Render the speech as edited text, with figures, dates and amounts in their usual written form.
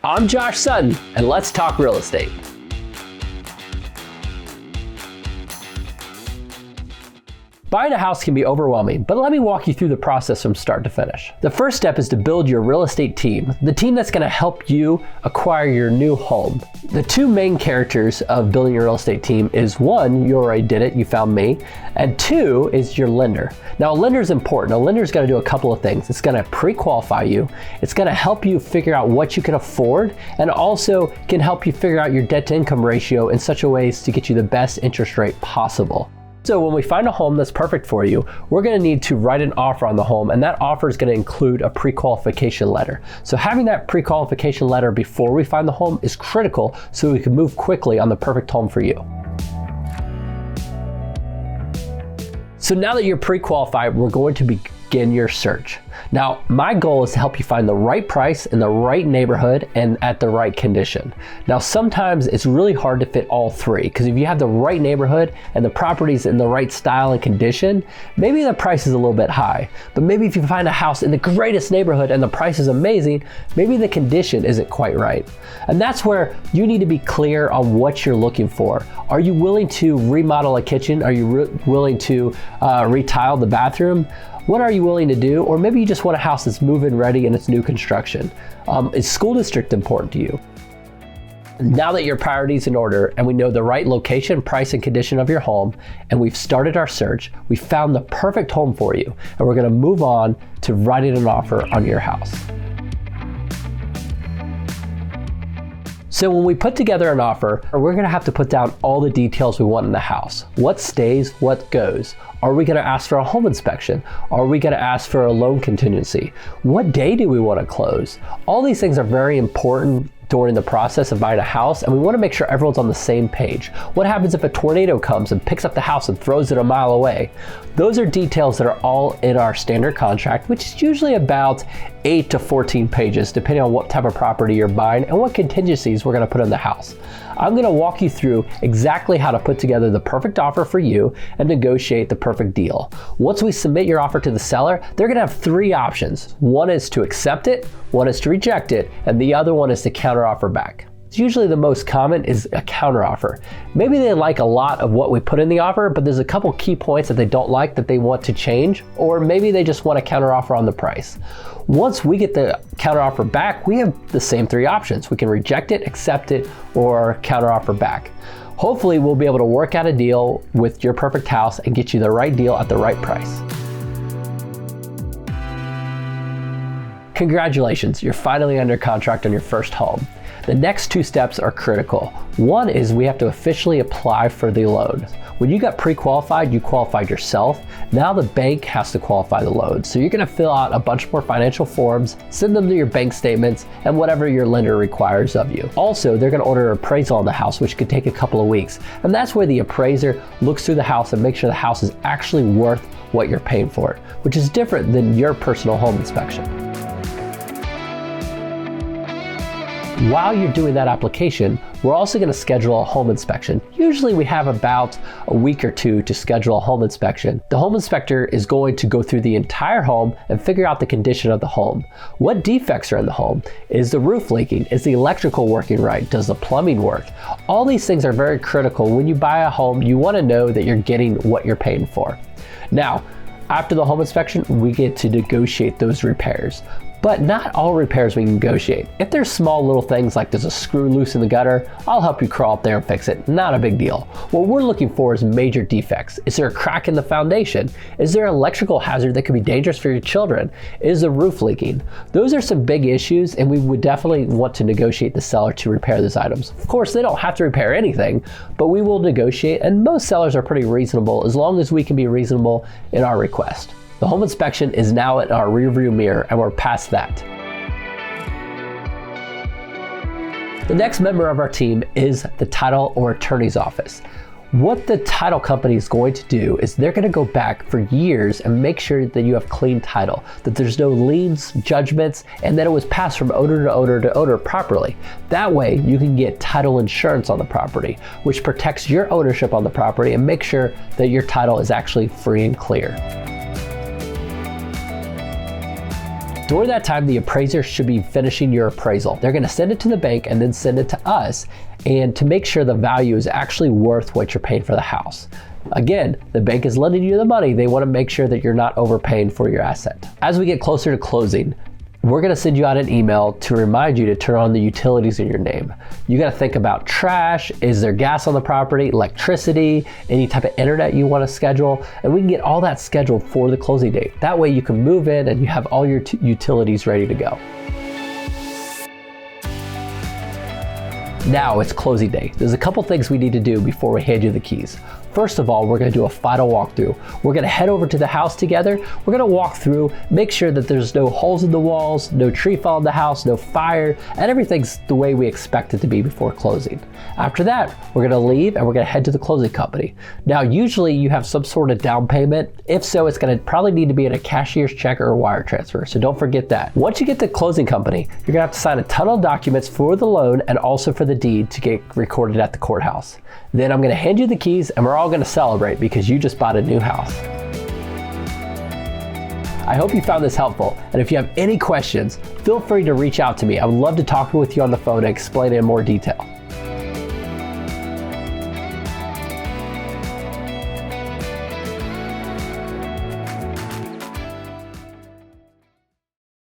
I'm Josh Sutton, and let's talk real estate. Buying a house can be overwhelming, but let me walk you through the process from start to finish. The first step is to build your real estate team, the team that's going to help you acquire your new home. The two main characters of building your real estate team is one, you already did it, you found me, and two is your lender. Now, a lender is important. A lender is going to do a couple of things. It's going to pre-qualify you, it's going to help you figure out what you can afford, and also can help you figure out your debt to income ratio in such a way as to get you the best interest rate possible. So when we find a home that's perfect for you, we're going to need to write an offer on the home, and that offer is going to include a pre-qualification letter. So having that pre-qualification letter before we find the home is critical so we can move quickly on the perfect home for you. So now that you're pre-qualified, we're going to begin your search. Now, my goal is to help you find the right price in the right neighborhood and at the right condition. Now, sometimes it's really hard to fit all three, because if you have the right neighborhood and the property's in the right style and condition, maybe the price is a little bit high. But maybe if you find a house in the greatest neighborhood and the price is amazing, maybe the condition isn't quite right. And that's where you need to be clear on what you're looking for. Are you willing to remodel a kitchen? Are you willing to retile the bathroom? What are you willing to do? Or maybe you just want a house that's move-in ready and it's new construction. Is school district important to you? Now that your priorities in order and we know the right location, price, and condition of your home, and we've started our search, we found the perfect home for you, and we're gonna move on to writing an offer on your house. So when we put together an offer, we're gonna have to put down all the details we want in the house. What stays, what goes? Are we gonna ask for a home inspection? Are we gonna ask for a loan contingency? What day do we wanna close? All these things are very important during the process of buying a house, and we wanna make sure everyone's on the same page. What happens if a tornado comes and picks up the house and throws it a mile away? Those are details that are all in our standard contract, which is usually about 8 to 14 pages, depending on what type of property you're buying and what contingencies we're gonna put in the house. I'm gonna walk you through exactly how to put together the perfect offer for you and negotiate the perfect deal. Once we submit your offer to the seller, they're gonna have three options. One is to accept it, one is to reject it, and the other one is to counteroffer back. It's usually the most common is a counteroffer. Maybe they like a lot of what we put in the offer, but there's a couple key points that they don't like that they want to change, or maybe they just want a counteroffer on the price. Once we get the counteroffer back, we have the same three options. We can reject it, accept it, or counteroffer back. Hopefully we'll be able to work out a deal with your perfect house and get you the right deal at the right price. Congratulations, you're finally under contract on your first home. The next two steps are critical. One is we have to officially apply for the loan. When you got pre-qualified, you qualified yourself. Now the bank has to qualify the loan. So you're gonna fill out a bunch more financial forms, send them to your bank statements, and whatever your lender requires of you. Also, they're gonna order an appraisal on the house, which could take a couple of weeks. And that's where the appraiser looks through the house and makes sure the house is actually worth what you're paying for it, which is different than your personal home inspection. While you're doing that application, we're also going to schedule a home inspection. Usually we have about a week or two to schedule a home inspection. The home inspector is going to go through the entire home and figure out the condition of the home. What defects are in the home? Is the roof leaking? Is the electrical working right? Does the plumbing work? All these things are very critical. When you buy a home, you want to know that you're getting what you're paying for. Now, after the home inspection, we get to negotiate those repairs. But not all repairs we can negotiate. If there's small little things like there's a screw loose in the gutter, I'll help you crawl up there and fix it. Not a big deal. What we're looking for is major defects. Is there a crack in the foundation? Is there an electrical hazard that could be dangerous for your children? Is the roof leaking? Those are some big issues, and we would definitely want to negotiate the seller to repair those items. Of course, they don't have to repair anything, but we will negotiate, and most sellers are pretty reasonable as long as we can be reasonable in our request. The home inspection is now in our rearview mirror, and we're past that. The next member of our team is the title or attorney's office. What the title company is going to do is they're going to go back for years and make sure that you have clean title, that there's no liens, judgments, and that it was passed from owner to owner to owner properly. That way you can get title insurance on the property, which protects your ownership on the property and make sure that your title is actually free and clear. During that time, the appraiser should be finishing your appraisal. They're gonna send it to the bank and then send it to us, and to make sure the value is actually worth what you're paying for the house. Again, the bank is lending you the money. They wanna make sure that you're not overpaying for your asset. As we get closer to closing, we're gonna send you out an email to remind you to turn on the utilities in your name. You gotta think about trash, is there gas on the property, electricity, any type of internet you wanna schedule, and we can get all that scheduled for the closing date. That way you can move in and you have all your utilities ready to go. Now it's closing day. There's a couple things we need to do before we hand you the keys. First of all, we're gonna do a final walkthrough. We're gonna head over to the house together. We're gonna walk through, make sure that there's no holes in the walls, no tree fall in the house, no fire, and everything's the way we expect it to be before closing. After that, we're gonna leave and we're gonna head to the closing company. Now, usually you have some sort of down payment. If so, it's gonna probably need to be in a cashier's check or a wire transfer, so don't forget that. Once you get to the closing company, you're gonna have to sign a ton of documents for the loan and also for the deed to get recorded at the courthouse. Then I'm gonna hand you the keys and we're all gonna celebrate because you just bought a new house. I hope you found this helpful, and if you have any questions, feel free to reach out to me. I would love to talk with you on the phone and explain it in more detail.